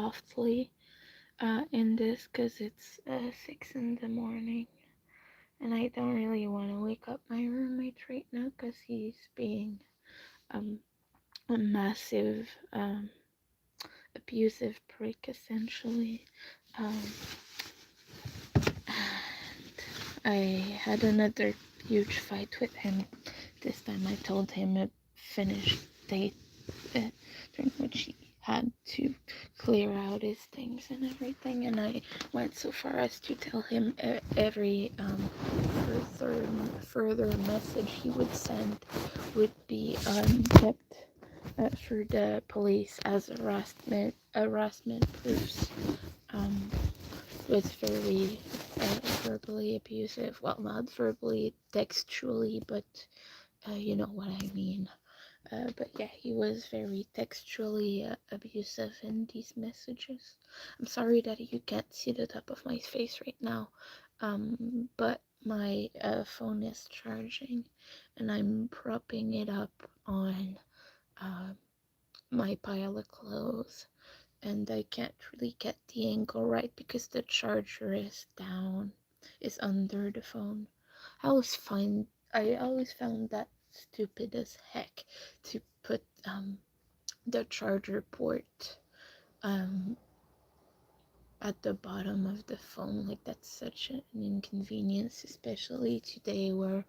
softly in this because it's 6 in the morning, and I don't really want to wake up my roommate right now because he's being um, a massive abusive prick essentially. Um, I had another huge fight with him. This time I told him a finished date during which he had to clear out his things and everything, and I went so far as to tell him every further message he would send would be kept for the police as harassment proofs. Um, was very verbally abusive. Well, not verbally, textually, but you know what I mean. But yeah, he was very textually abusive in these messages. I'm sorry that you can't see the top of my face right now, but my phone is charging, and I'm propping it up on uh, my pile of clothes, and I can't really get the angle right because the charger is under the phone. I always found that stupid as heck to put the charger port um at the bottom of the phone. Like, that's such an inconvenience, especially today where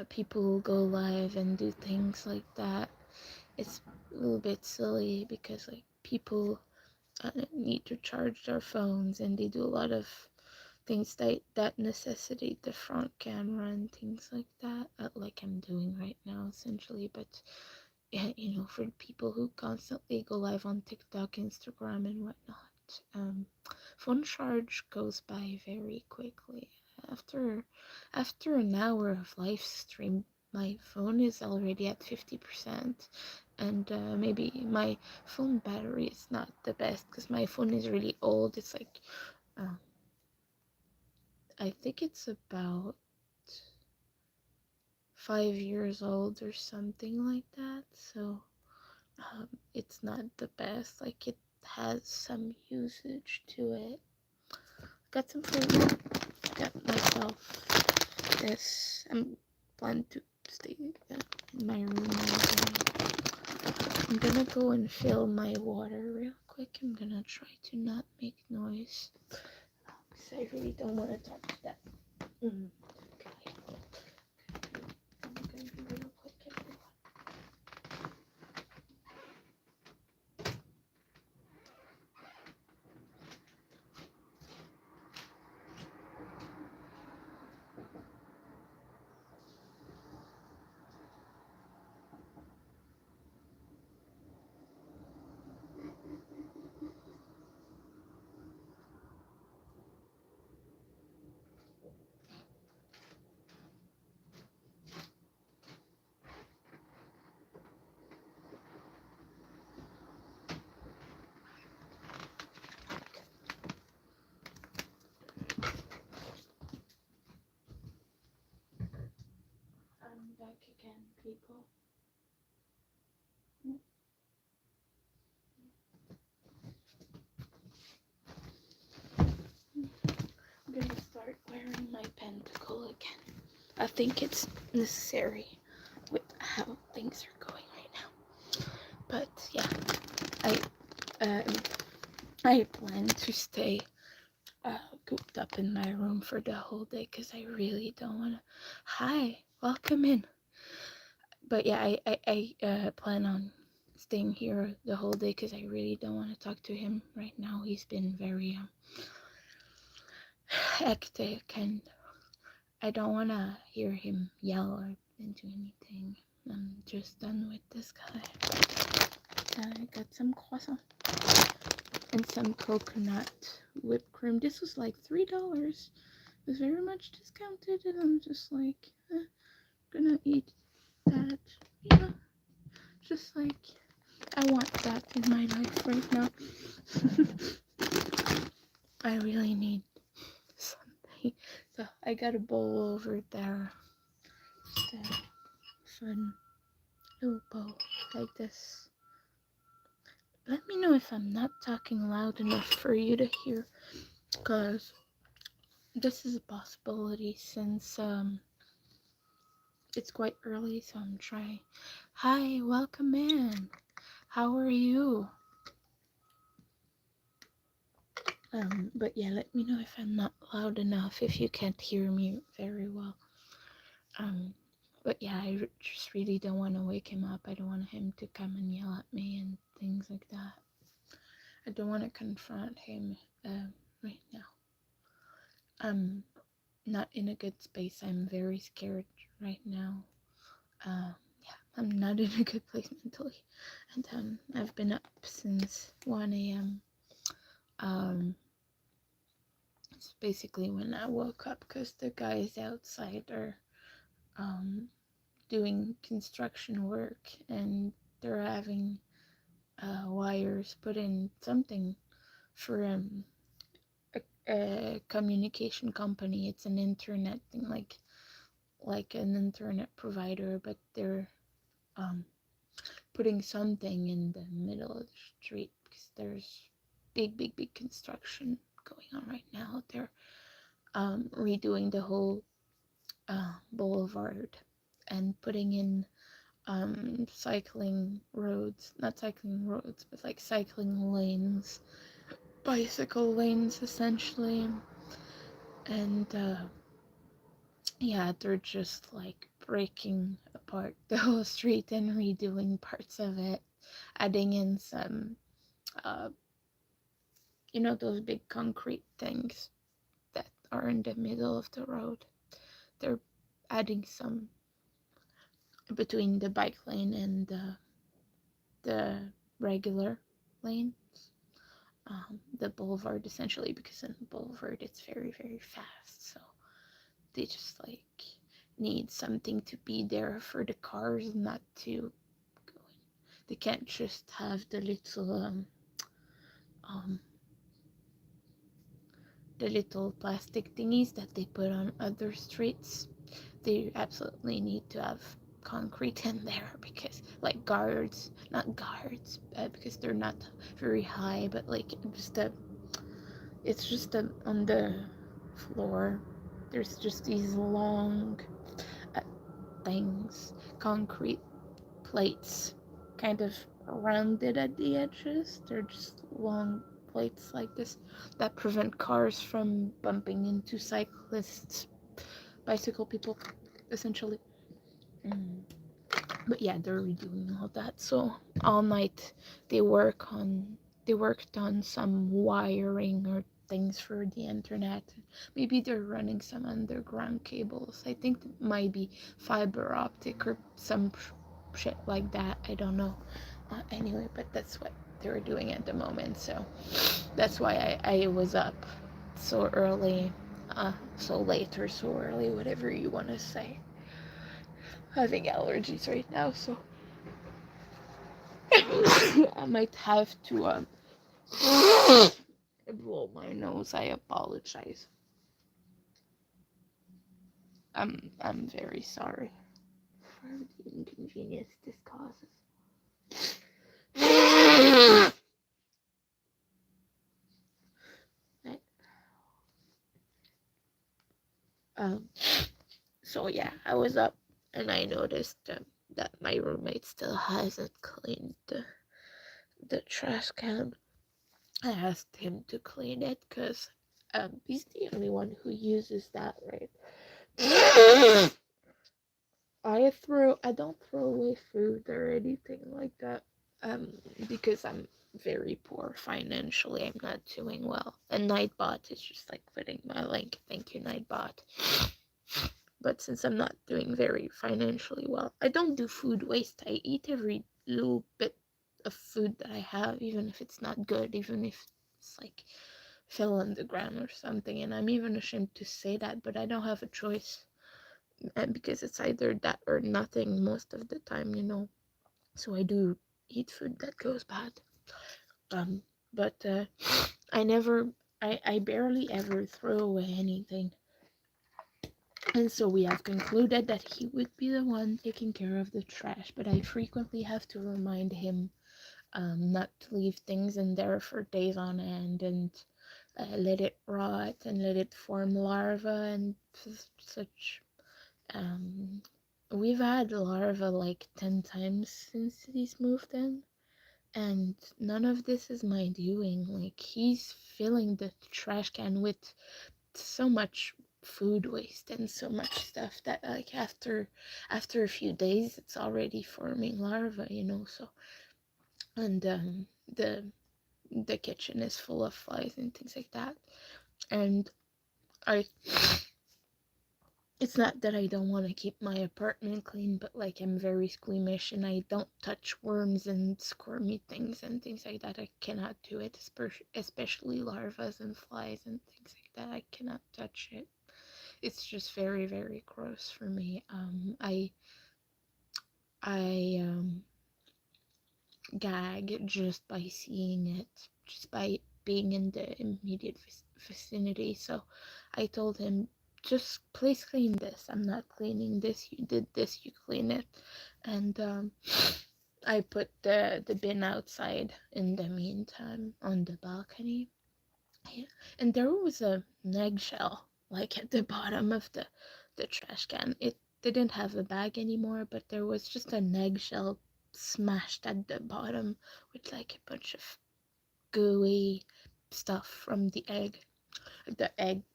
people go live and do things like that. It's a little bit silly because like people need to charge their phones, and they do a lot of things that necessitate the front camera and things like that, like I'm doing right now essentially. But yeah, you know, for people who constantly go live on TikTok, Instagram, and whatnot, phone charge goes by very quickly. After an hour of live stream, my phone is already at 50%, and maybe my phone battery is not the best because my phone is really old. It's like uh, I think it's about 5 years old or something like that. So it's not the best. Like, it has some usage to it. Got some food. Got myself this. I'm planning to stay in my room now. I'm gonna go and fill my water real quick. I'm gonna try to not make noise because I really don't want to touch that. Okay. I'm gonna be real quick, everyone. I'm back again, people. I'm gonna start wearing my pentacle again. I think it's necessary with how things are going right now. But yeah, um I plan to stay cooped up in my room for the whole day because I really don't want to. Hi, welcome in. But yeah, I plan on staying here the whole day because I really don't want to talk to him right now. He's been very hectic, and I don't want to hear him yell or do anything. I'm just done with this guy. I got some croissant and some coconut whipped cream. This was like $3. It was very much discounted, and I'm just like, gonna eat that. Yeah, just like I want that in my life right now. I really need something. So I got a bowl over there. Just a fun little bowl like this. Let me know if I'm not talking loud enough for you to hear, because this is a possibility since it's quite early, so I'm trying. Hi, welcome in. How are you? But yeah, let me know if I'm not loud enough, if you can't hear me very well. But yeah, I just really don't want to wake him up. I don't want him to come and yell at me and things like that. I don't want to confront him right now. I'm not in a good space. I'm very scared right now. Yeah, I'm not in a good place mentally. And I've been up since 1 a.m. It's basically when I woke up because the guys outside are doing construction work, and they're having wires put in something for a communication company. It's an internet thing, like an internet provider, but they're putting something in the middle of the street because there's big construction going on right now. They're redoing the whole boulevard and putting in cycling roads, not cycling roads, but like cycling lanes, bicycle lanes essentially. And yeah, they're just like breaking apart the whole street and redoing parts of it, adding in some those big concrete things that are in the middle of the road. They're adding some between the bike lane and the regular lane, the boulevard essentially, because in the boulevard it's very fast, so they just like need something to be there for the cars not to go in. They can't just have the little plastic thingies that they put on other streets. They absolutely need to have concrete in there, because like guards, not guards, because they're not very high, but like it's just on the floor. There's just these long uh, things, concrete plates, kind of rounded at the edges. They're just long plates like this that prevent cars from bumping into cyclists, bicycle people, essentially. But yeah, they're redoing all that. So all night they worked on some wiring or things for the internet. Maybe they're running some underground cables. I think it might be fiber optic or some shit like that. I don't know. Anyway, but that's what they're doing at the moment. So that's why I was up so early, so late or so early, whatever you want to say. Having allergies right now, so I might have to blow my nose. I apologize. I'm very sorry for the inconvenience this causes. um so yeah, I was up and I noticed that my roommate still hasn't cleaned the trash can. I asked him to clean it because he's the only one who uses that, right? I don't throw away food or anything like that, because I'm very poor financially. I'm not doing well. And Nightbot is just like putting my link. Thank you, Nightbot. But since I'm not doing very financially well, I don't do food waste. I eat every little bit of food that I have, even if it's not good, even if it's like fell on the ground or something. And I'm even ashamed to say that, but I don't have a choice. And because it's either that or nothing most of the time, so I do eat food that goes bad. But I barely ever throw away anything. And so we have concluded that he would be the one taking care of the trash, but I frequently have to remind him not to leave things in there for days on end and let it rot and let it form larvae and such. We've had larvae like 10 times since he's moved in, and none of this is my doing. Like, he's filling the trash can with so much food waste and so much stuff that, like, after a few days it's already forming larvae, so. And the kitchen is full of flies and things like that. And I it's not that I don't want to keep my apartment clean, but like, I'm very squeamish and I don't touch worms and squirmy things and things like that. I cannot do it, especially larvae and flies and things like that. I cannot touch it. It's just very, very gross for me. I gag just by seeing it, just by being in the immediate vicinity. So I told him, just please clean this. I'm not cleaning this. You did this, you clean it. And I put the bin outside in the meantime on the balcony. Yeah. And there was an eggshell like at the bottom of the trash can. It didn't have a bag anymore, but there was just an eggshell smashed at the bottom with like a bunch of gooey stuff from the egg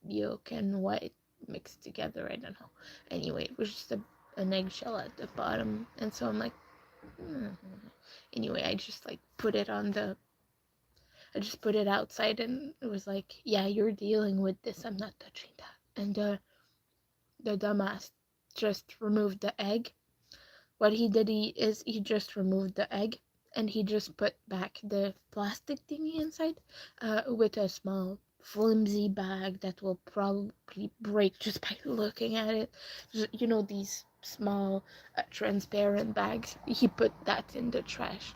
yolk and white mixed together. I don't know. Anyway, it was just an eggshell at the bottom, and so I'm like, anyway, I just like put it outside, and it was like, yeah, you're dealing with this. I'm not touching that. And the dumbass just removed the egg. What he did is he just removed the egg and he just put back the plastic thingy inside with a small flimsy bag that will probably break just by looking at it. These small transparent bags. He put that in the trash.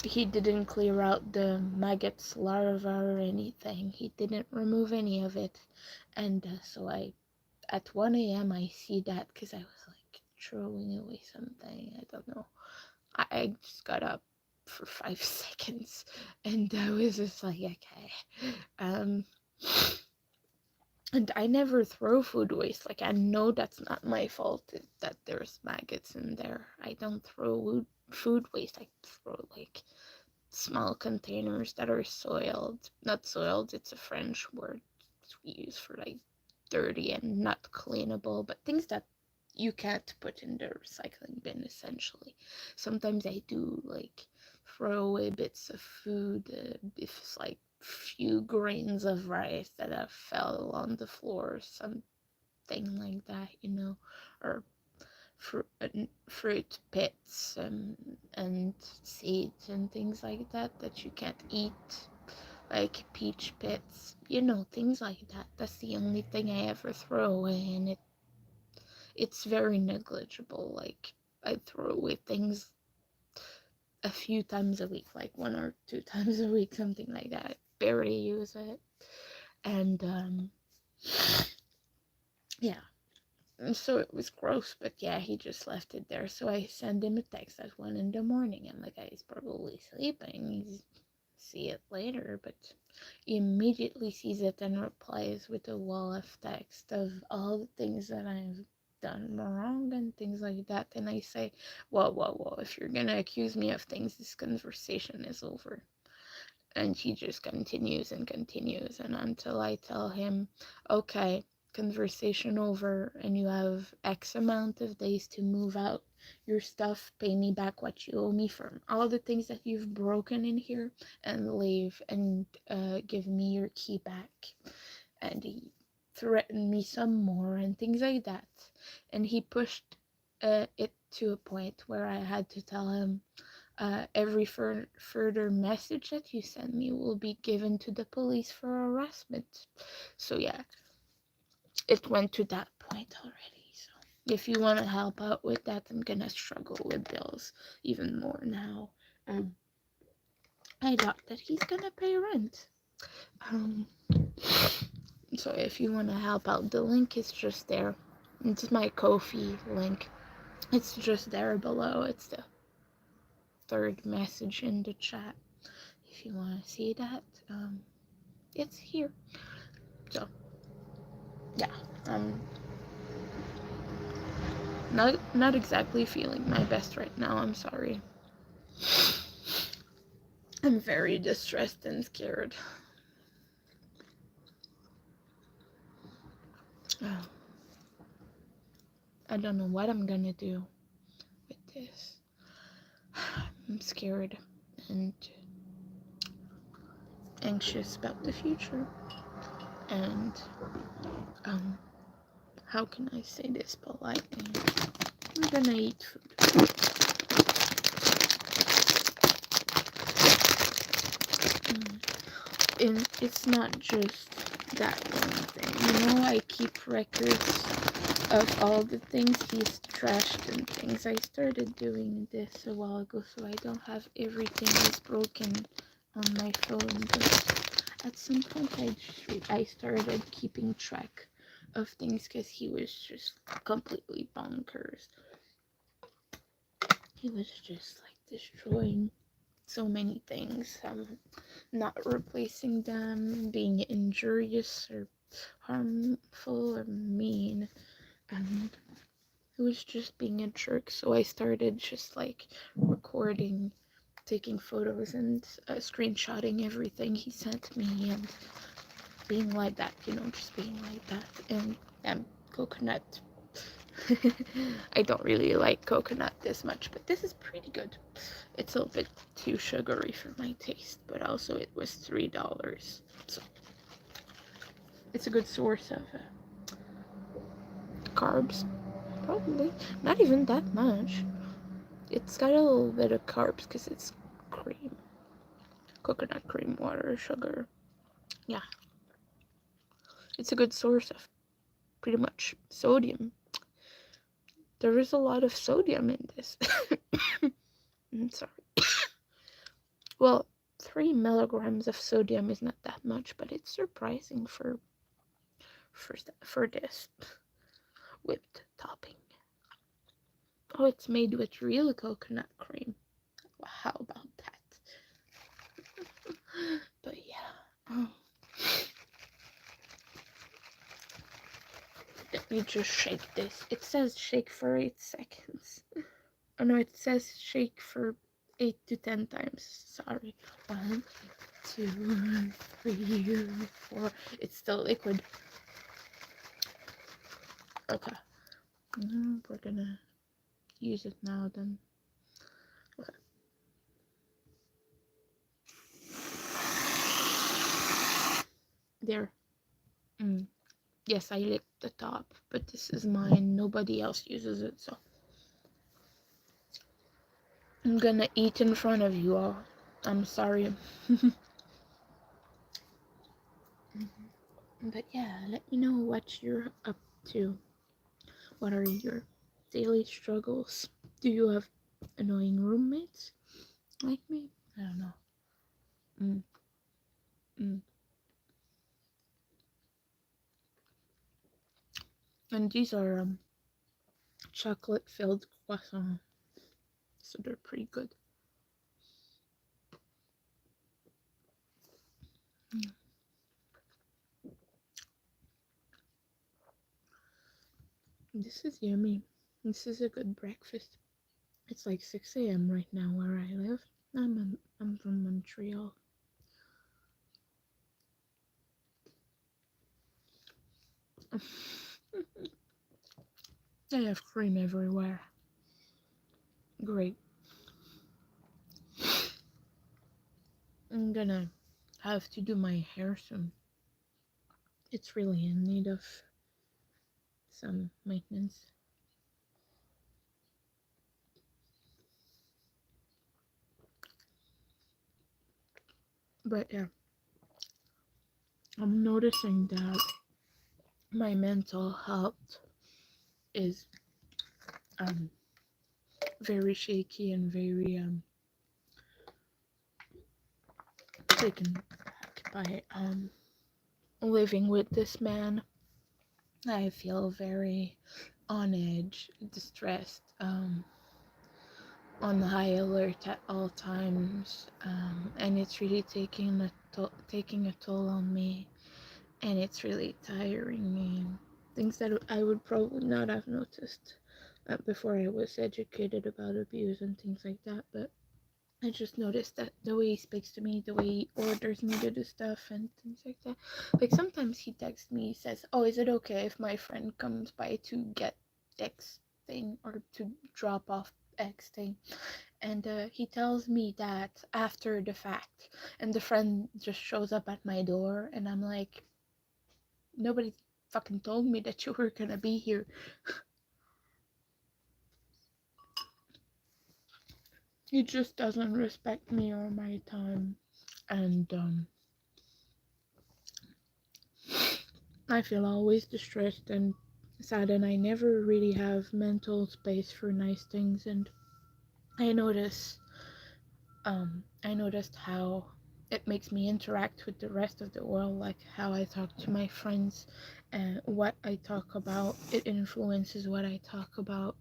He didn't clear out the maggots, larvae, or anything. He didn't remove any of it. And so at 1 a.m. I see that because I was like throwing away something. I don't know. I just got up for 5 seconds and I was just like, okay. And I never throw food waste. Like, I know that's not my fault that there's maggots in there. I don't throw food waste. I throw like small containers that are soiled. Not soiled, it's a French word we use for like dirty and not cleanable, but things that you can't put in the recycling bin, essentially. Sometimes I do like throw away bits of food, if it's like few grains of rice that have fell on the floor, something like that, or fruit pits and seeds and things like that you can't eat, like peach pits, things like that. That's the only thing I ever throw away, and it's very negligible. Like, I throw away things a few times a week, like 1 or 2 times a week, something like that. I barely use it. And yeah. And so it was gross, but yeah, he just left it there. So I send him a text at 1 in the morning, and the guy's probably sleeping. He's see it later, but he immediately sees it and replies with a wall of text of all the things that I've done wrong and things like that. And I say, whoa, if you're gonna accuse me of things, this conversation is over. And he just continues and continues, and until I tell him, okay, conversation over, and you have X amount of days to move out your stuff, pay me back what you owe me for all the things that you've broken in here, and leave, and give me your key back. And he threatened me some more and things like that. And he pushed it to a point where I had to tell him, every further message that you send me will be given to the police for harassment. So yeah, it went to that point already. So if you want to help out with that, I'm gonna struggle with bills even more now. I doubt that he's gonna pay rent. So if you want to help out, the link is just there. It's my Ko-fi link. It's just there below. It's the third message in the chat. If you want to see that, it's here. So, yeah, not exactly feeling my best right now. I'm sorry. I'm very distressed and scared. I don't know what I'm gonna do with this. I'm scared and anxious about the future. And how can I say this politely? I'm gonna eat food. And it's not just that one thing. I keep records of all the things he's trashed and things. I started doing this a while ago, so I don't have everything he's broken on my phone. But at some point, I started keeping track of things because he was just completely bonkers. He was just like destroying so many things, not replacing them, being injurious or harmful or mean, and he was just being a jerk. So I started just like recording, taking photos and screenshotting everything he sent me and being like that, just being like that. And coconut. I don't really like coconut this much, but this is pretty good. It's a little bit too sugary for my taste, but also it was $3, so it's a good source of carbs. Probably not even that much. It's got a little bit of carbs because it's cream, coconut cream, water, sugar. Yeah, it's a good source of pretty much sodium. There is a lot of sodium in this. I'm sorry. Well, 3 milligrams of sodium is not that much, but it's surprising for this whipped topping. Oh, it's made with real coconut cream. Well, how about that? But yeah. Let me just shake this. It says shake for 8 seconds. Oh no, it says shake for 8 to 10 times. Sorry. 1, 2, 3, 4. It's still liquid. Okay. We're gonna use it now then. Okay. There. Yes, I licked the top, but this is mine. Nobody else uses it, so I'm gonna eat in front of you all. I'm sorry. But yeah, let me know what you're up to. What are your daily struggles? Do you have annoying roommates like me? I don't know. And these are chocolate filled croissants, so they're pretty good. This is yummy. This is a good breakfast. It's like 6 a.m. right now where I live. I'm from Montreal. I have cream everywhere. Great. I'm gonna have to do my hair soon. It's really in need of some maintenance. But yeah, I'm noticing that my mental health is very shaky and very taken back by living with this man. I feel very on edge, distressed, on high alert at all times, and it's really taking a toll on me, and it's really tiring me. Things that I would probably not have noticed before I was educated about abuse and things like that, but I just noticed that the way he speaks to me, the way he orders me to do stuff and things like that. Like sometimes he texts me, he says, "Oh, is it okay if my friend comes by to get X thing or to drop off X thing?" And he tells me that after the fact, and the friend just shows up at my door, and I'm like, nobody fucking told me that you were gonna be here. He just doesn't respect me or my time, and I feel always distressed and sad, and I never really have mental space for nice things. And I notice, I noticed how it makes me interact with the rest of the world, like how I talk to my friends and what I talk about. It influences what I talk about,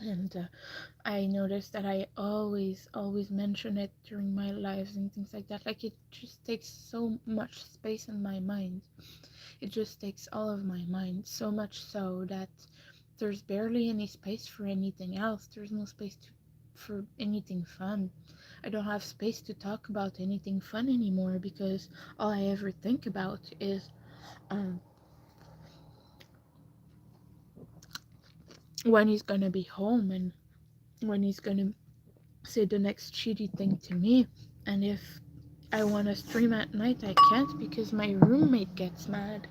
and I noticed that I always mention it during my lives and things like that. Like it just takes so much space in my mind. It just takes all of my mind, so much so that there's barely any space for anything else. There's no space for anything fun. I don't have space to talk about anything fun anymore because all I ever think about is um, when he's gonna be home and when he's gonna say the next shitty thing to me. And if I want to stream at night, I can't because my roommate gets mad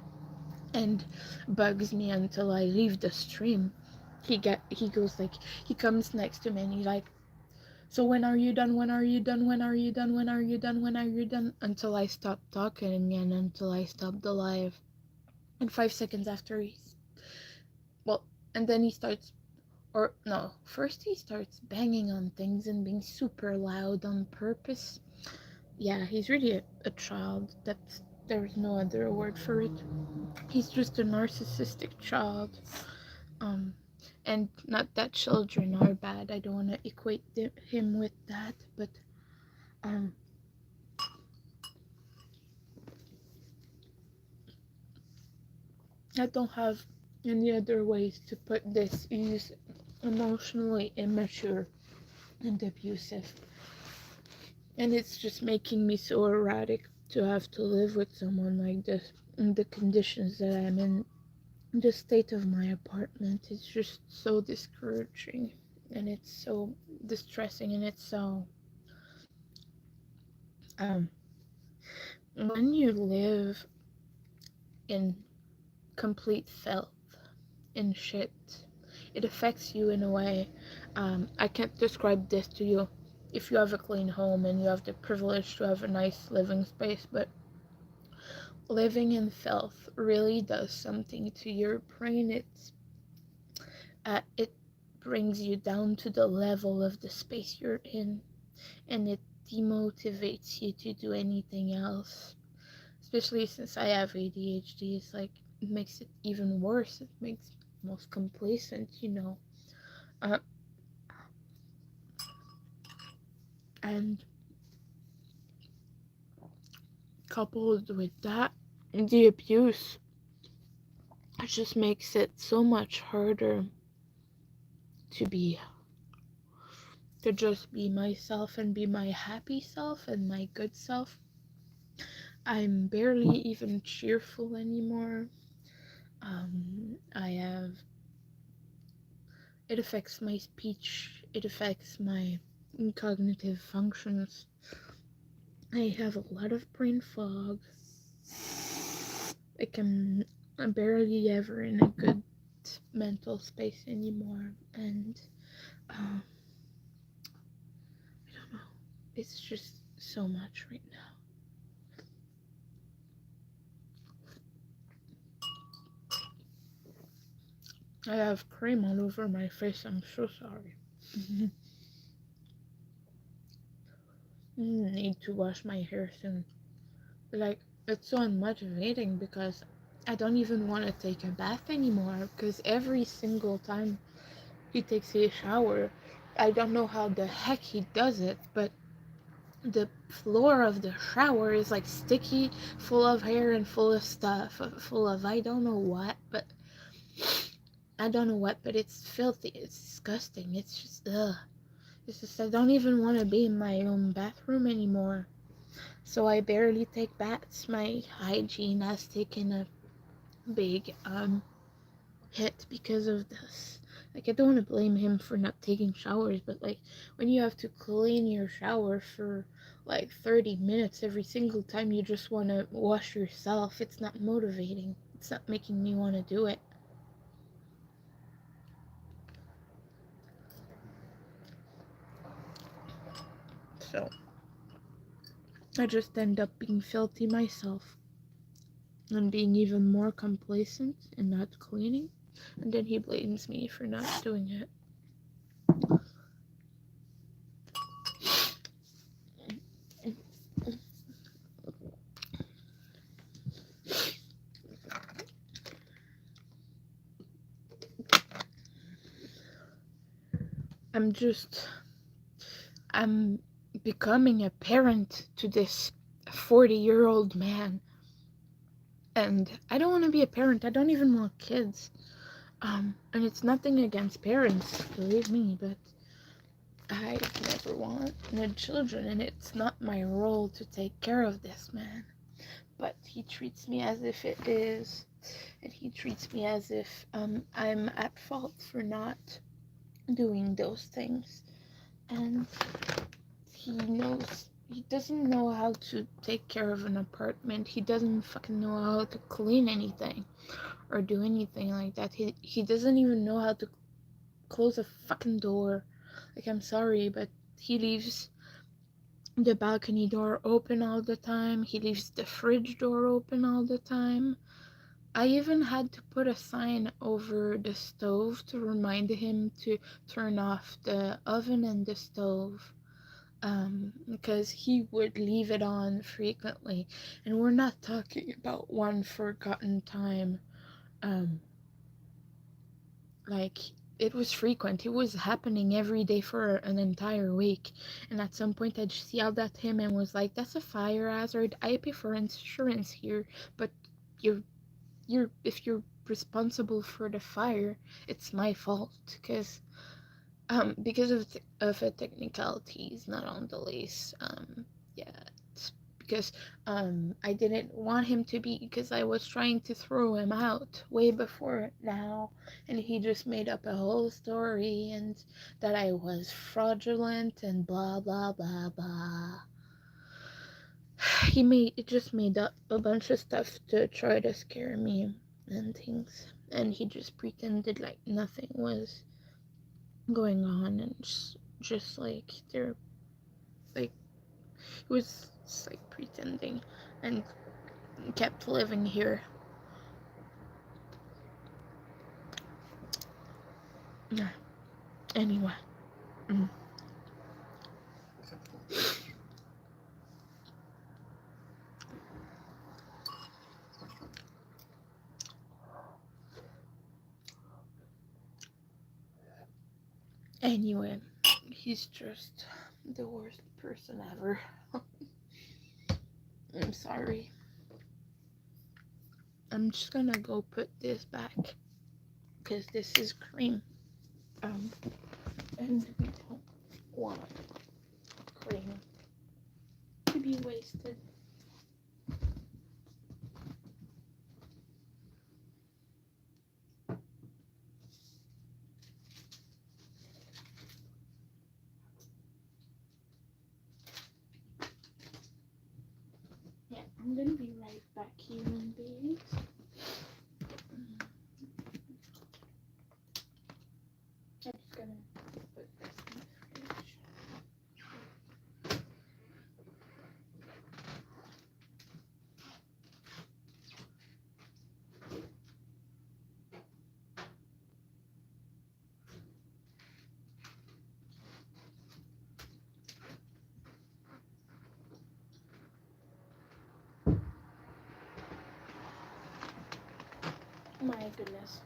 and bugs me until I leave the stream. He goes like, he comes next to me and he's like, "So when are you done? When are you done? When are you done? When are you done? When are you done?" Until I stop talking and until I stop the live. And 5 seconds after well, and then he starts, or no, first he starts banging on things and being super loud on purpose. Yeah, he's really a child. There's no other word for it. He's just a narcissistic child. Um, and not that children are bad. I don't want to equate him with that, but um, I don't have any other ways to put this. He's emotionally immature and abusive, and it's just making me so erratic to have to live with someone like this in the conditions that I'm in. The state of my apartment is just so discouraging, and it's so distressing, and it's so um when you live in complete filth and shit, it affects you in a way. I can't describe this to you if you have a clean home and you have the privilege to have a nice living space, but living in filth really does something to your brain. It brings you down to the level of the space you're in, and it demotivates you to do anything else. Especially since I have ADHD, it's like it makes it even worse. It makes me most complacent, Uh, and coupled with that, the abuse, it just makes it so much harder to be to just be myself and be my happy self and my good self. I'm barely even cheerful anymore. I have it affects my speech, it affects my cognitive functions. I have a lot of brain fog. I'm barely ever in a good mental space anymore, and um, I don't know. It's just so much right now. I have cream all over my face. I'm so sorry. Need to wash my hair soon. Like, it's so unmotivating because I don't even want to take a bath anymore because every single time he takes a shower, I don't know how the heck he does it, but the floor of the shower is like sticky, full of hair and full of stuff, full of I don't know what, but it's filthy, it's disgusting, it's just, ugh. It's just, I don't even want to be in my own bathroom anymore. So I barely take baths. My hygiene has taken a big, hit because of this. Like, I don't want to blame him for not taking showers, but like, when you have to clean your shower for like 30 minutes every single time you just want to wash yourself, it's not motivating. It's not making me want to do it. So, I just end up being filthy myself and being even more complacent and not cleaning. And then he blames me for not doing it. I'm becoming a parent to this 40-year-old man. And I don't want to be a parent. I don't even want kids. And it's nothing against parents, believe me, but I never wanted children, and it's not my role to take care of this man. But he treats me as if it is, and he treats me as if I'm at fault for not doing those things. And he doesn't know how to take care of an apartment. He doesn't fucking know how to clean anything or do anything like that. He doesn't even know how to close a fucking door. Like, I'm sorry, but he leaves the balcony door open all the time. He leaves the fridge door open all the time. I even had to put a sign over the stove to remind him to turn off the oven and the stove. Because he would leave it on frequently. And we're not talking about one forgotten time. Like, it was frequent. It was happening every day for an entire week. And at some point, I just yelled at him and was like, "That's a fire hazard. I pay for insurance here, but you're if you're responsible for the fire, it's my fault because of a technicalities, not on the lease. Yeah, it's because I didn't want him to be, because I was trying to throw him out way before now, and he just made up a whole story and that I was fraudulent and blah blah blah blah. He just made up a bunch of stuff to try to scare me and things, and he just pretended like nothing was going on, and just like they're like, he was just like pretending and kept living here. Anyway. Anyway, he's just the worst person ever. I'm sorry. I'm just gonna go put this back because this is cream. And we don't want cream to be wasted. Yeah, I'm gonna be right back, human beings. I'm just gonna put this in the fridge. My goodness.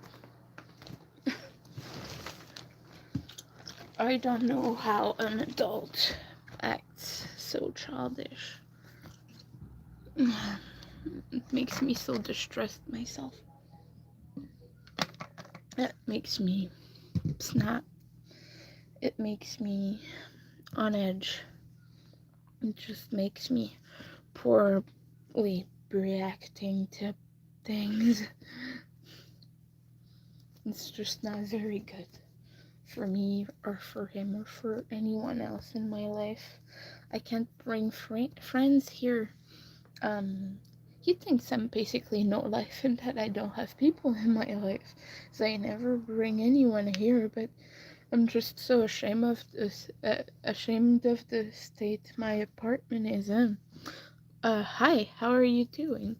I don't know how an adult acts so childish. It makes me so distressed myself. It makes me snap. It makes me on edge. It just makes me poorly reacting to things. It's just not very good for me or for him or for anyone else in my life. I can't bring friends here. He thinks I'm basically no life and that I don't have people in my life, so I never bring anyone here. But I'm just so ashamed of the state my apartment is in. Hi, how are you doing?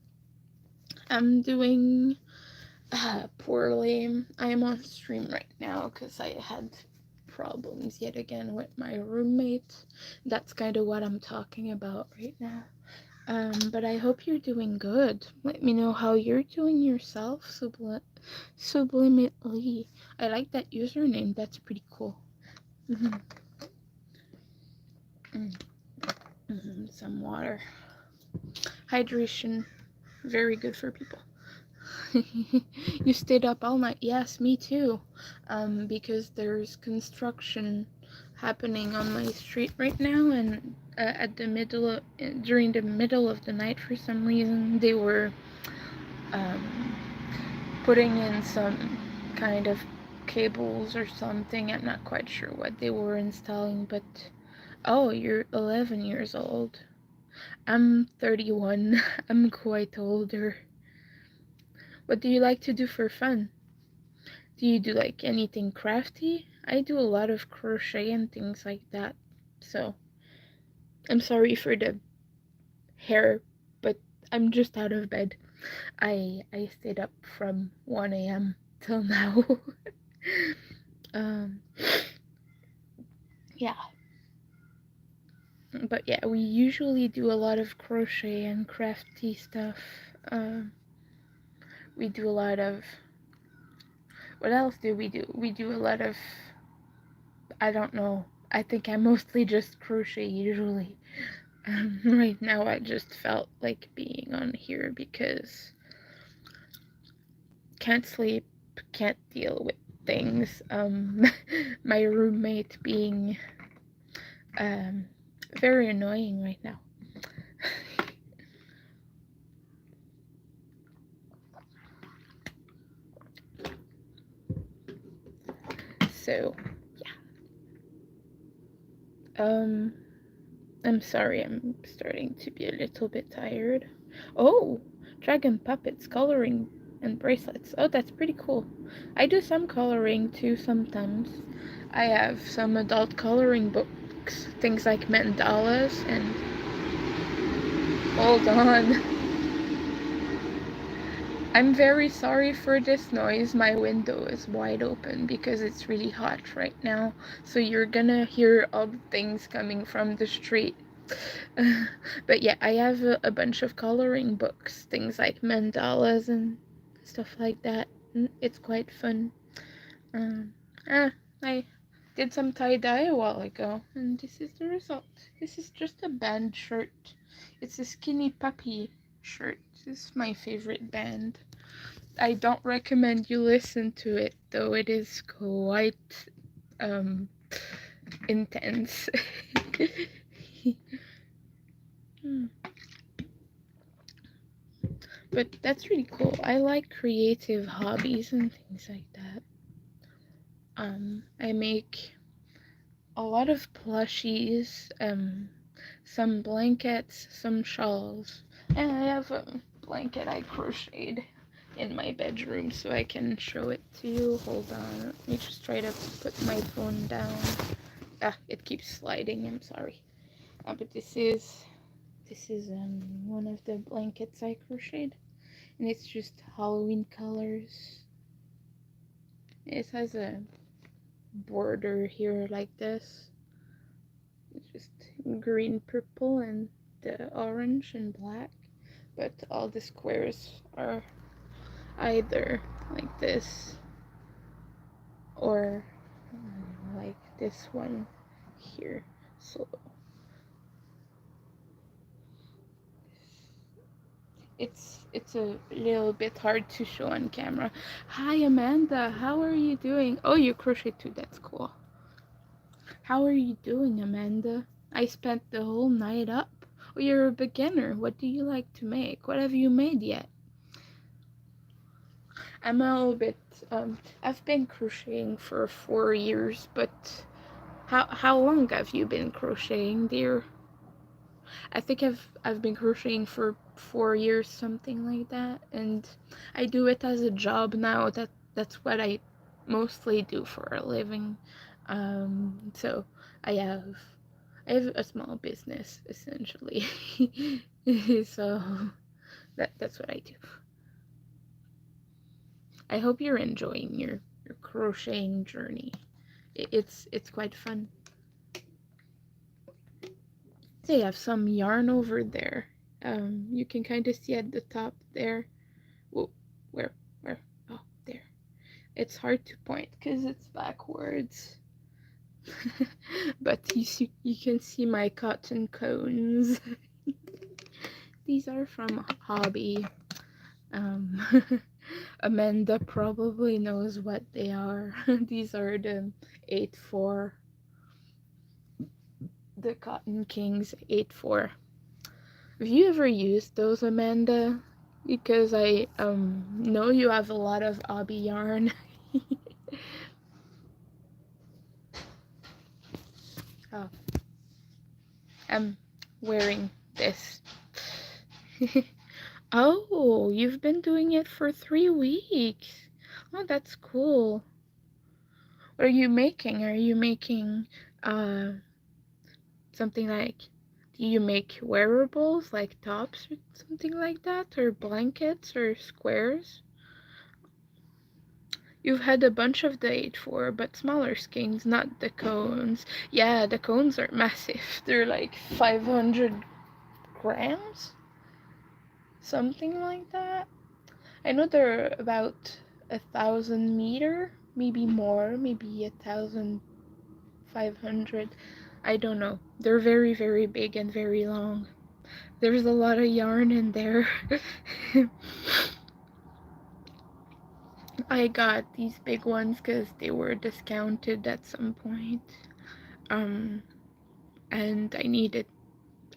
I'm doing poorly. I'm on stream right now because I had problems yet again with my roommate. That's kind of what I'm talking about right now. But I hope you're doing good. Let me know how you're doing yourself, subliminally. I like that username. That's pretty cool. Mm-hmm. Some water. Hydration, very good for people. You stayed up all night. Yes, me too. Because there's construction happening on my street right now, and during the middle of the night, for some reason, they were putting in some kind of cables or something. I'm not quite sure what they were installing, but oh, you're 11 years old. I'm 31. I'm quite older. What do you like to do for fun? Do you do like anything crafty? I do a lot of crochet and things like that. So, I'm sorry for the hair, but I'm just out of bed. I stayed up from 1 a.m. till now. um yeah. But yeah, we usually do a lot of crochet and crafty stuff. We do a lot of, what else do? We do a lot of, I don't know. I think I mostly just crochet usually. Right now I just felt like being on here because can't sleep, can't deal with things. My roommate being very annoying right now. So yeah. I'm sorry, I'm starting to be a little bit tired. Oh, dragon puppets, coloring, and bracelets. Oh, that's pretty cool. I do some coloring too sometimes. I have some adult coloring books, things like mandalas and... Hold on. I'm very sorry for this noise. My window is wide open because it's really hot right now. So you're gonna hear all the things coming from the street. But yeah, I have a bunch of coloring books, things like mandalas and stuff like that. It's quite fun. Um, I did some tie-dye a while ago, and this is the result. This is just a band shirt. It's a Skinny Puppy shirt. This is my favorite band. I don't recommend you listen to it, though it is quite intense. But that's really cool. I like creative hobbies and things like that. I make a lot of plushies, some blankets, some shawls, and I have a blanket I crocheted in my bedroom so I can show it to you. Hold on, let me just try to put my phone down. It keeps sliding, I'm sorry. But this is one of the blankets I crocheted, and it's just Halloween colors. It has a border here like this. It's just green, purple, and the orange and black, but all the squares are either like this or like this one here. So it's a little bit hard to show on camera. Hi Amanda, how are you doing? Oh, you crochet too, that's cool. How are you doing, Amanda? I spent the whole night up. Oh, you're a beginner. What do you like to make? What have you made yet? I'm a little bit, I've been crocheting for 4 years, but how long have you been crocheting, dear? I think I've been crocheting for 4 years, something like that, and I do it as a job now. That's what I mostly do for a living. So I have I have a small business essentially. So that's what I do. I hope you're enjoying your crocheting journey. It's quite fun. They have some yarn over there. You can kind of see at the top there. Whoa, where? Oh, there. It's hard to point because it's backwards. But you can see my cotton cones. These are from Hobby. Amanda probably knows what they are. These are the 8-4, the Cotton Kings 8-4. Have you ever used those, Amanda? Because I know you have a lot of hobby yarn. Oh, I'm wearing this. Oh, you've been doing it for 3 weeks. Oh, that's cool. What are you making? Are you making something like, do you make wearables like tops or something like that, or blankets or squares? You've had a bunch of the 8-4, but smaller skeins, not the cones. Yeah, the cones are massive. They're like 500 grams? Something like that. I know they're about 1,000 meters, maybe more, maybe 1,500. I don't know. They're very, very big and very long. There's a lot of yarn in there. I got these big ones because they were discounted at some point. And I needed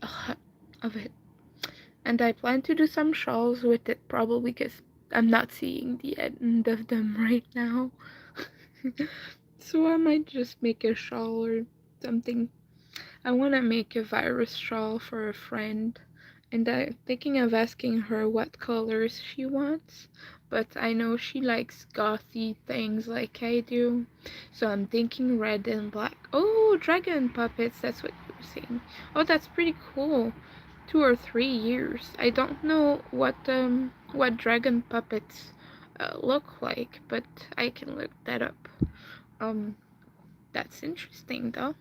a lot of it. And I plan to do some shawls with it, probably because I'm not seeing the end of them right now. So I might just make a shawl or something. I want to make a virus shawl for a friend, and I'm thinking of asking her what colors she wants, but I know she likes gothy things like I do, so I'm thinking red and black. Oh, dragon puppets, that's what you were saying. Oh, that's pretty cool. 2 or 3 years. I don't know what dragon puppets look like, but I can look that up. That's interesting though.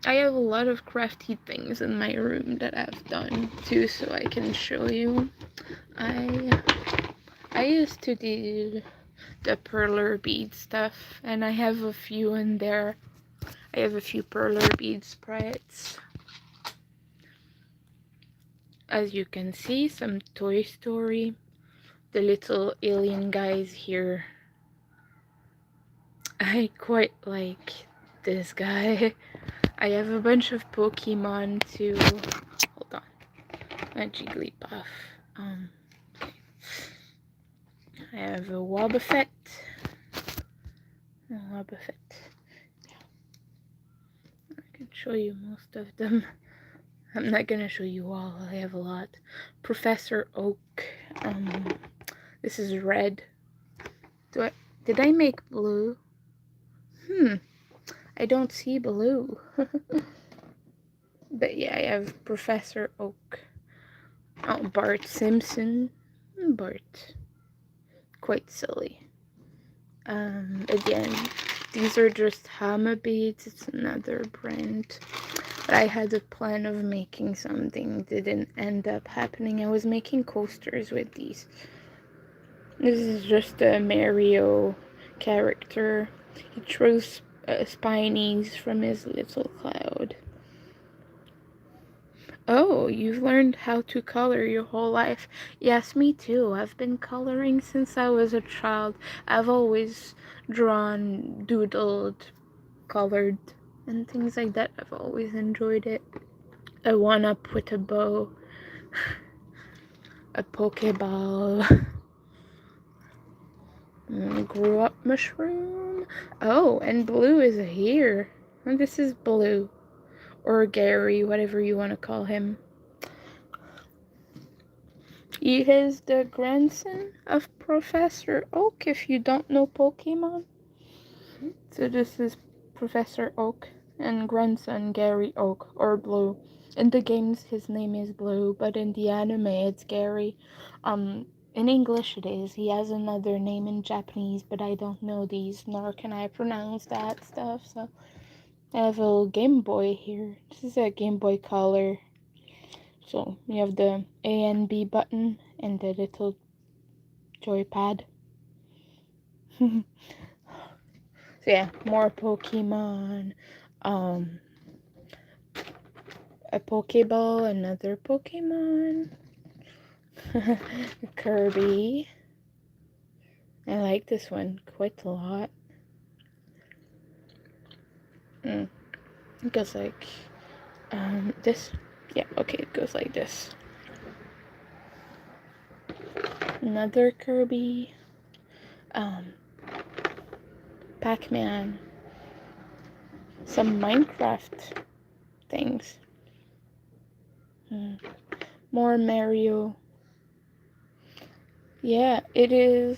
I have a lot of crafty things in my room that I've done too, so I can show you. I used to do the perler bead stuff, and I have a few in there. I have a few perler bead sprites. As you can see, some Toy Story. The little alien guys here. I quite like this guy. I have a bunch of Pokemon too. Hold on. A Jigglypuff. Okay. I have a Wobbuffet. Yeah. I can show you most of them. I'm not gonna show you all. I have a lot. Professor Oak. This is red. Did I make blue? I don't see blue. But yeah, I have Professor Oak. Oh, Bart Simpson. Bart. Quite silly. Again, these are just Hama beads. It's another brand. But I had a plan of making something. Didn't end up happening. I was making coasters with these. This is just a Mario character. He throws spinies from his little cloud. Oh, you've learned how to color your whole life. Yes, me too. I've been coloring since I was a child. I've always drawn, doodled, colored, and things like that. I've always enjoyed it. A one-up with a bow, a pokeball, grew up mushroom. Oh, and Blue is here. And this is Blue, or Gary, whatever you want to call him. He is the grandson of Professor Oak, if you don't know Pokemon. So this is Professor Oak and grandson Gary Oak, or Blue. In the games his name is Blue, but in the anime it's Gary. In English it is. He has another name in Japanese, but I don't know these, nor can I pronounce that stuff, so I have a little Game Boy here. This is a Game Boy Color. So you have the A and B button and the little joypad. So yeah, more Pokemon. A Pokeball, another Pokemon. Kirby. I like this one quite a lot. It goes like this. Yeah, okay, it goes like this. Another Kirby. Pac-Man. Some Minecraft things. More Mario. Yeah, it is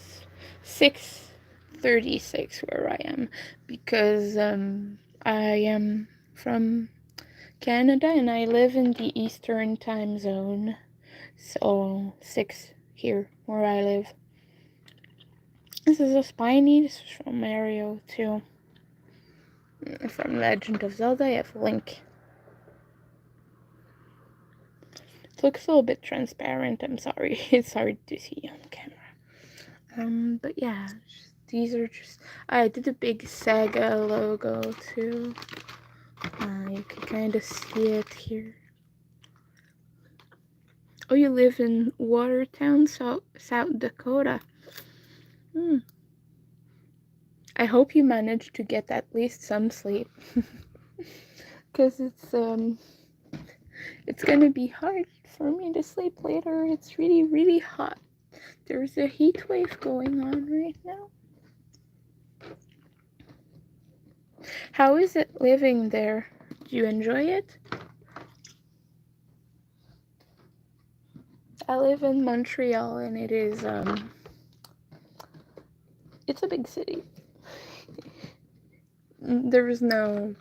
6:36 where I am, because I am from Canada and I live in the Eastern time zone. So 6 here where I live. This is a Spiny. This is from Mario too. From Legend of Zelda, I have Link. It looks a little bit transparent. I'm sorry. It's hard to see on camera. But yeah, these are just. I did a big Sega logo too. You can kind of see it here. Oh, you live in Watertown, South Dakota. I hope you managed to get at least some sleep, because it's gonna be hard for me to sleep later. It's really, really hot. There's a heat wave going on right now. How is it living there? Do you enjoy it? I live in Montreal and it is it's a big city. There is no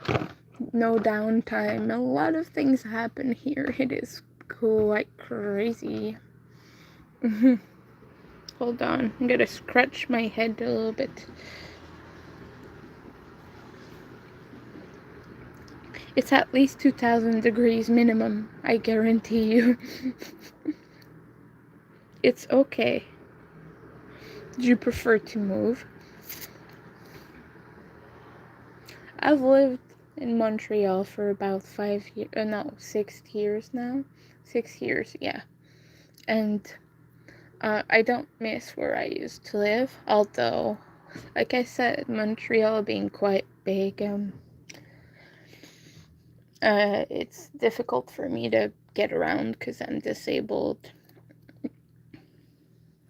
downtime. A lot of things happen here. It is quite crazy. Hold on, I'm gonna scratch my head a little bit. It's at least 2,000 degrees minimum, I guarantee you. It's okay. Do you prefer to move? I've lived in Montreal for about 6 years now. 6 years, yeah. And I don't miss where I used to live, although, like I said, Montreal being quite big, it's difficult for me to get around because I'm disabled.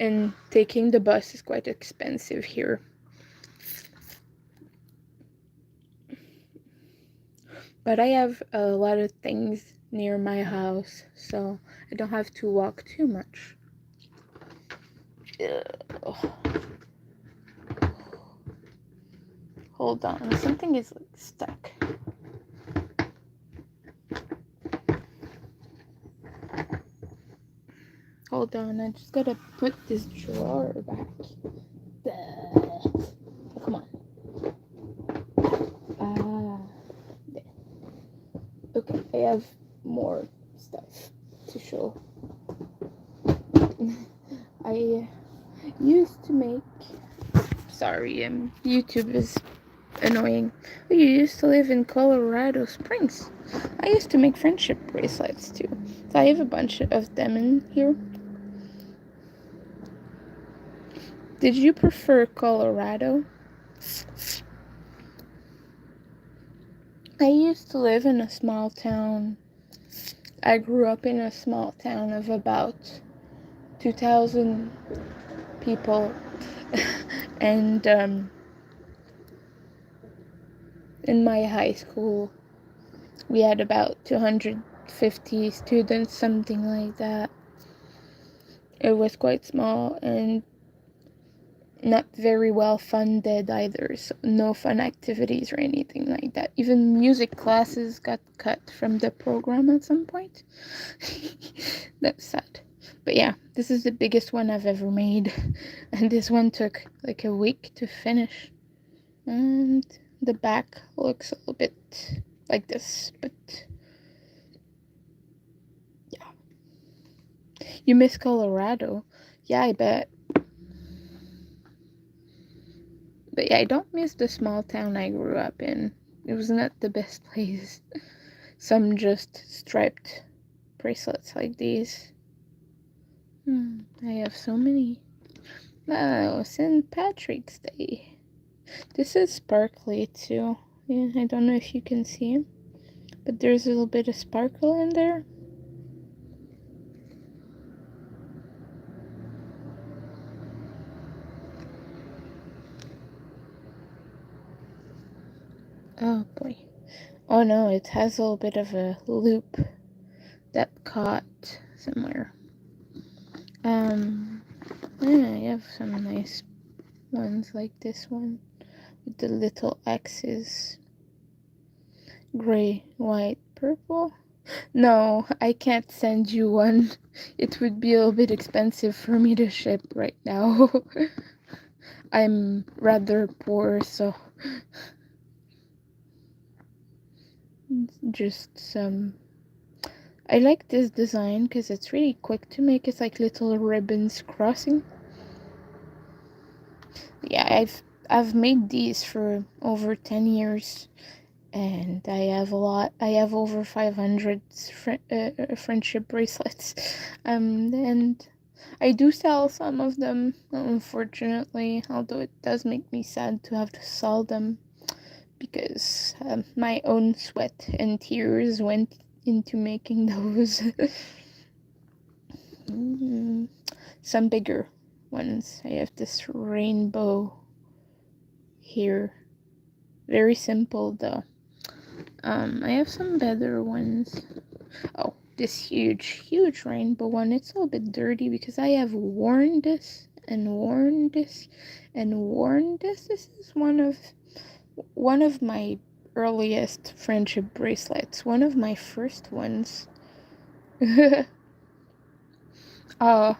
And taking the bus is quite expensive here. But I have a lot of things near my house, so I don't have to walk too much. Hold on, something is like stuck. Hold on, I just gotta put this drawer back. Come on. Okay, I have more stuff to show. I used to make sorry, YouTube is annoying. Oh, you used to live in Colorado Springs. I used to make friendship bracelets too. So I have a bunch of them in here. Did you prefer Colorado? I used to live in a small town. I grew up in a small town of about 2,000 people. And in my high school, we had about 250 students, something like that. It was quite small and not very well funded either, so no fun activities or anything like that. Even music classes got cut from the program at some point. That's sad. But yeah, this is the biggest one I've ever made. And this one took like a week to finish. And the back looks a little bit like this, but yeah. You miss Colorado? Yeah, I bet. But yeah, I don't miss the small town I grew up in. It was not the best place. Some just striped bracelets like these. I have so many. Oh, St. Patrick's Day. This is sparkly too. Yeah, I don't know if you can see it, but there's a little bit of sparkle in there. Oh boy. Oh no, it has a little bit of a loop that caught somewhere. Yeah, I have some nice ones like this one with the little X's. Gray, white, purple. No, I can't send you one. It would be a little bit expensive for me to ship right now. I'm rather poor, so just some. I like this design because it's really quick to make. It's like little ribbons crossing. Yeah, I've made these for over 10 years, and I have a lot. I have over 500 friendship bracelets. And I do sell some of them, unfortunately, although it does make me sad to have to sell them because my own sweat and tears went into making those. Some bigger ones. I have this rainbow here. Very simple though. I have some better ones. Oh, this huge rainbow one. It's a little bit dirty because I have worn this and worn this and worn this. This is one of my earliest friendship bracelets. One of my first ones. Oh,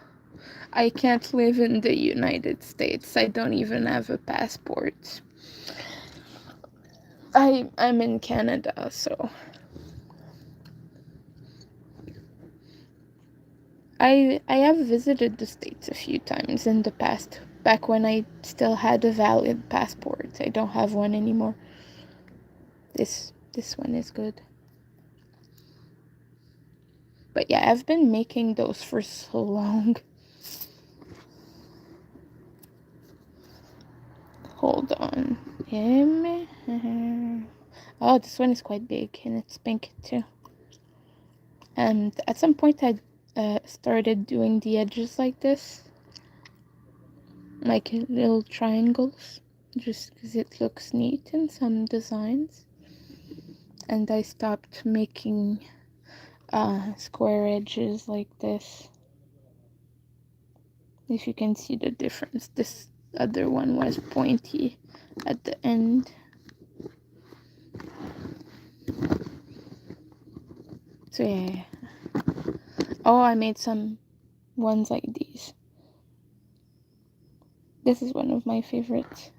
I can't live in the United States. I don't even have a passport. I'm in Canada, so I have visited the States a few times in the past, back when I still had a valid passport. I don't have one anymore. This one is good. But yeah, I've been making those for so long. Hold on. Oh, this one is quite big and it's pink too. And at some point I started doing the edges like this, like little triangles, just because it looks neat in some designs. And I stopped making square edges like this. If you can see the difference, this other one was pointy at the end. So yeah. Oh, I made some ones like these. This is one of my favorites.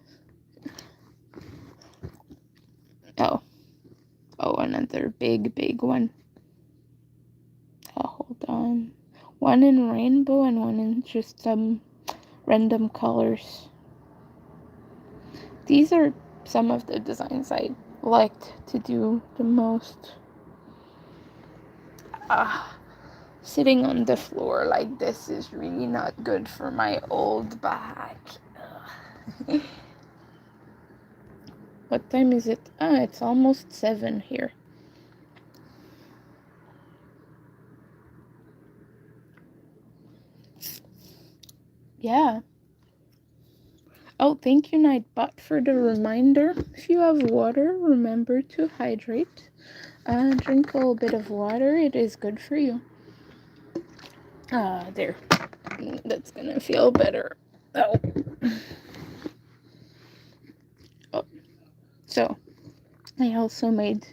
Oh, another big one. Oh, hold on. One in rainbow and one in just some random colors. These are some of the designs I liked to do the most. Sitting on the floor like this is really not good for my old back. What time is it? It's almost 7 here. Yeah. Oh, thank you, Nightbot, for the reminder. If you have water, remember to hydrate. Drink a little bit of water. It is good for you. There. That's gonna feel better. Oh. Oh. So, I also made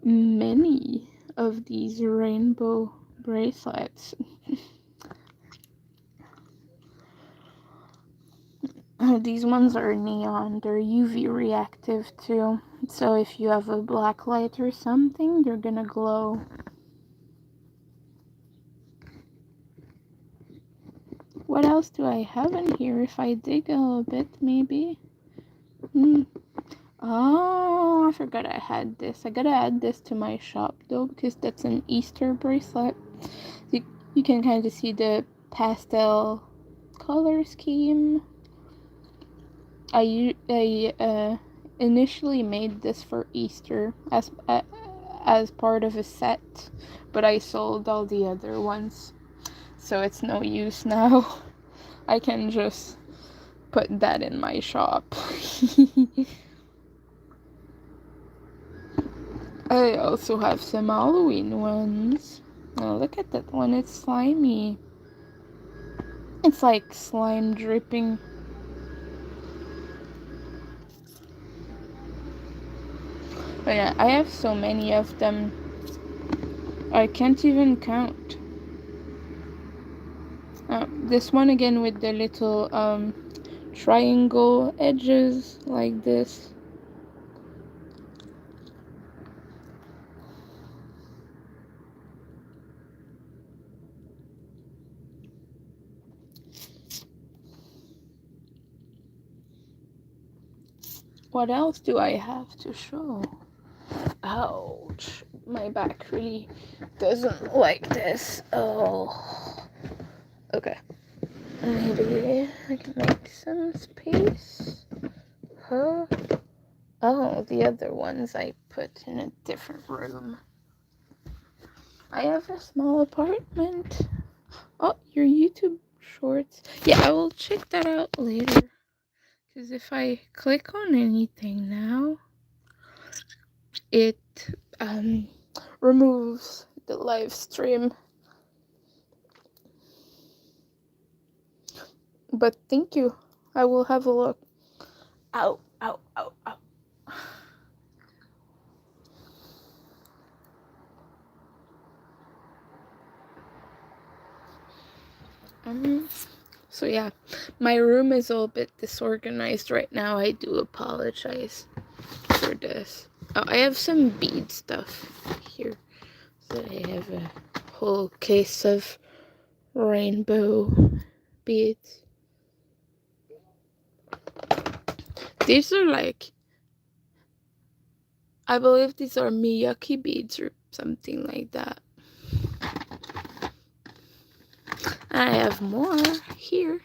many of these rainbow bracelets. These ones are neon. They're UV reactive too. So if you have a black light or something, they're gonna glow. What else do I have in here? If I dig a little bit, maybe. Oh, I forgot I had this. I gotta add this to my shop though, because that's an Easter bracelet. You can kind of see the pastel color scheme. I initially made this for Easter as part of a set, but I sold all the other ones, so it's no use now. I can just put that in my shop. I also have some Halloween ones. Oh, look at that one. It's slimy. It's like slime dripping. But yeah, I have so many of them. I can't even count. This one again with the little triangle edges like this. What else do I have to show? Ouch, my back really doesn't like this. Oh, okay. Maybe I can make some space. Huh? Oh, the other ones I put in a different room. I have a small apartment. Oh, your YouTube shorts. Yeah, I will check that out later. Because if I click on anything now, it removes the live stream. But thank you. I will have a look. Ow, ow, ow, ow. So yeah, my room is a little bit disorganized right now. I do apologize for this. Oh, I have some bead stuff here. So I have a whole case of rainbow beads. These are like, I believe these are Miyake beads or something like that. I have more here.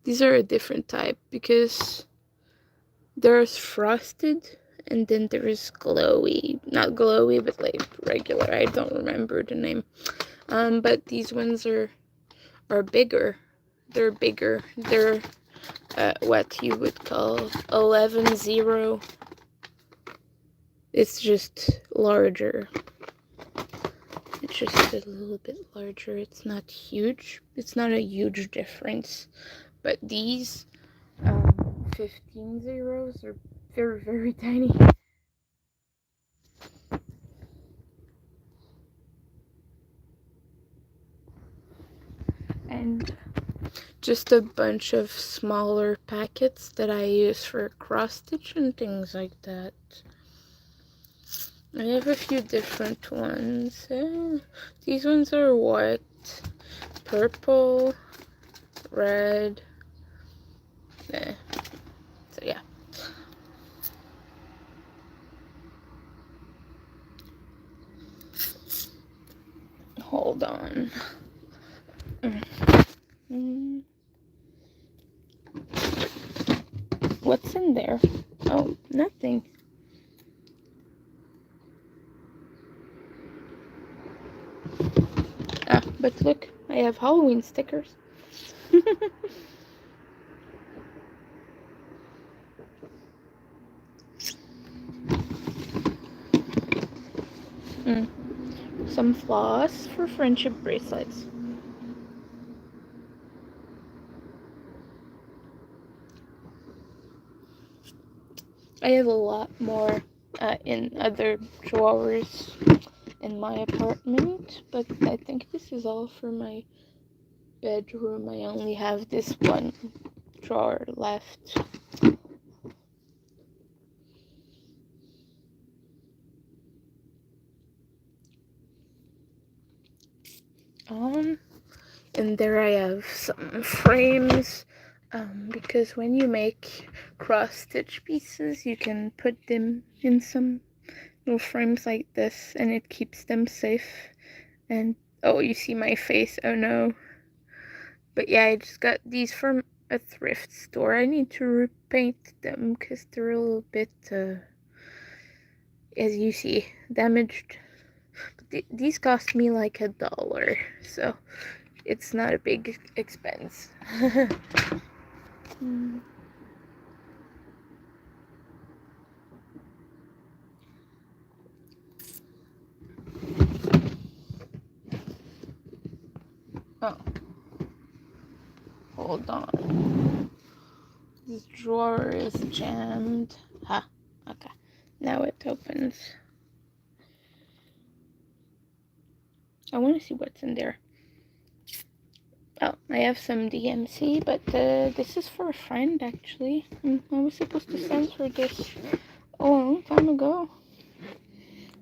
These are a different type because there's frosted and then there's glowy. Not glowy, but like regular. I don't remember the name. But these ones are bigger. They're bigger. They're what you would call 11-0. It's just larger. It's just a little bit larger. It's not huge. It's not a huge difference. But these 15 zeros are very, very tiny. And just a bunch of smaller packets that I use for cross stitch and things like that. I have a few different ones. These ones are white, purple, red. So yeah. hold on. What's in there? Oh, nothing. Ah, but look, I have Halloween stickers. Some floss for friendship bracelets. I have a lot more in other drawers in my apartment, but I think this is all for my bedroom. I only have this one drawer left. And there I have some frames, because when you make cross-stitch pieces, you can put them in some little frames like this, and it keeps them safe. And, oh, you see my face, oh no. But yeah, I just got these from a thrift store. I need to repaint them, because they're a little bit, as you see, damaged. But these cost me like $1, so it's not a big expense. Oh, hold on. This drawer is jammed. Ha, okay. Now it opens. I want to see what's in there. Oh, I have some DMC, but this is for a friend, actually. I was supposed to send her this a long time ago.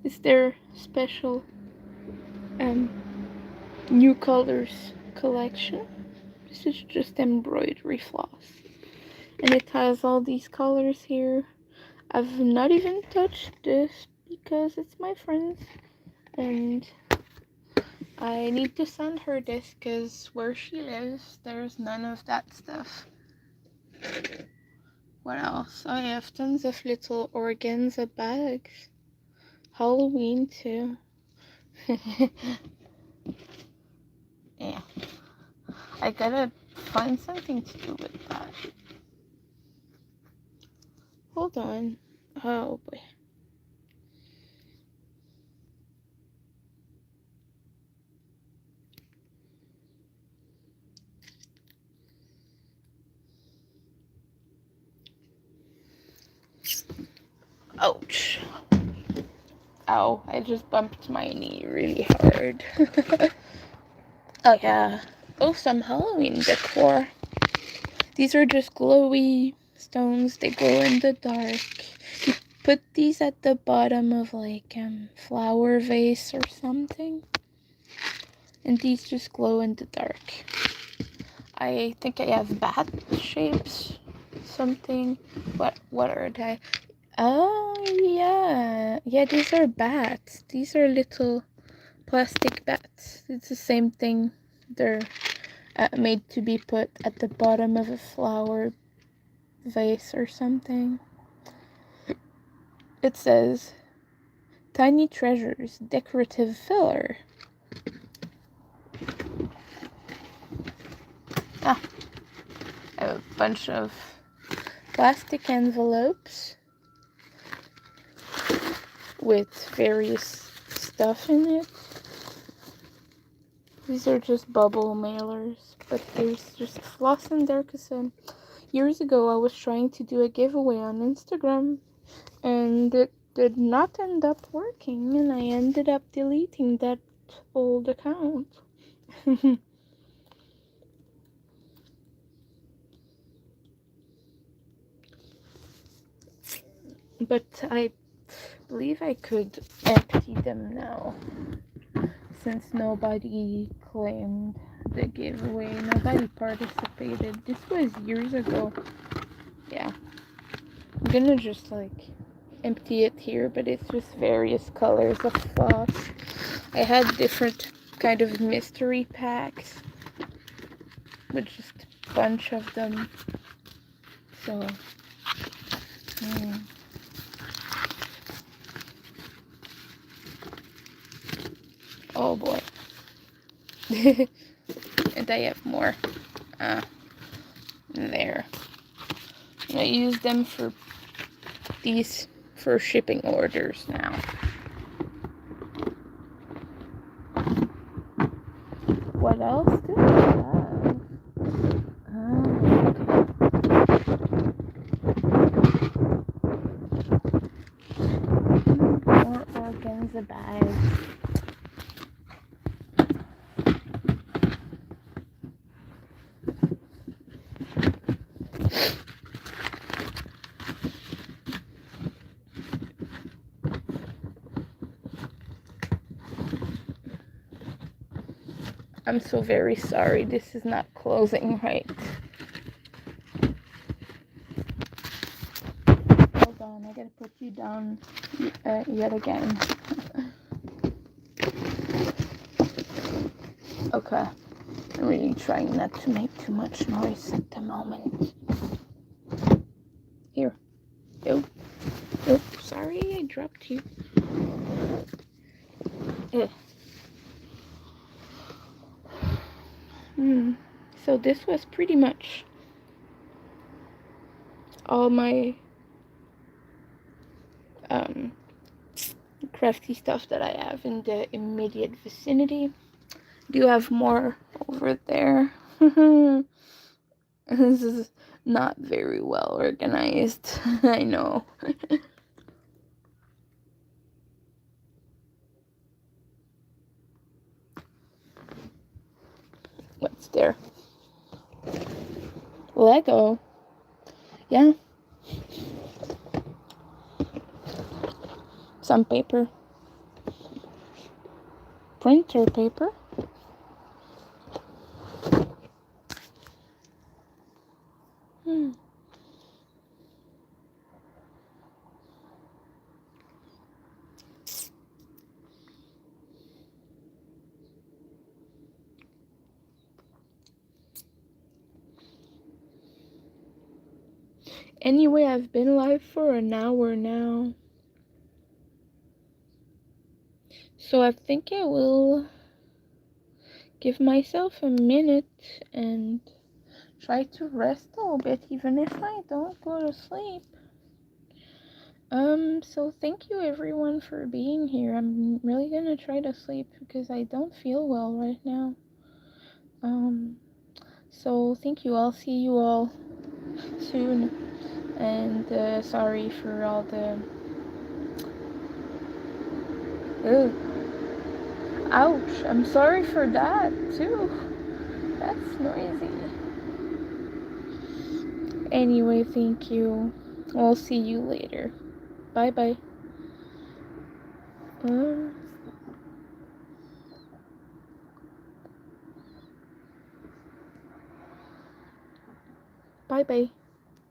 It's their special new colors collection. This is just embroidery floss. And it has all these colors here. I've not even touched this because it's my friend's. And I need to send her this because where she lives, there's none of that stuff. What else? I have tons of little organza bags. Halloween too. Yeah. I gotta find something to do with that. Hold on. Oh boy. Ouch. Ow, I just bumped my knee really hard. Oh yeah. Oh, some Halloween decor. These are just glowy stones. They glow in the dark. You put these at the bottom of like flower vase or something. And these just glow in the dark. I think I have bat shapes. Something. What are they? Oh yeah. Yeah, these are bats. These are little plastic bats. It's the same thing. They're made to be put at the bottom of a flower vase or something. It says, "Tiny treasures, decorative filler." I have a bunch of plastic envelopes with various stuff in it. These are just bubble mailers, but there's just floss in there because years ago I was trying to do a giveaway on Instagram and it did not end up working, and I ended up deleting that old account. But I believe I could empty them now, since nobody claimed the giveaway, nobody participated. This was years ago. Yeah, I'm gonna just like empty it here, but it's just various colors of floss. I had different kind of mystery packs with just a bunch of them. So, oh boy. And I have more. There. I use them for shipping orders now. What else do I have? More organza bags. I'm so very sorry, this is not closing right. Hold on, I gotta put you down yet again. Okay, I'm really trying not to make too much noise at the moment. Here. Oh, sorry, I dropped you. So this was pretty much all my crafty stuff that I have in the immediate vicinity. Do have more over there. This is not very well organized. I know. What's there? Lego. Yeah. Some paper. Printer paper. Anyway, I've been live for an hour now. So I think I will give myself a minute and try to rest a little bit, even if I don't go to sleep. So thank you everyone for being here. I'm really gonna try to sleep because I don't feel well right now. So thank you. I'll see you all soon. And sorry for all the ouch, I'm sorry for that too. That's noisy. Anyway, thank you. I'll see you later. Bye bye. Bye bye.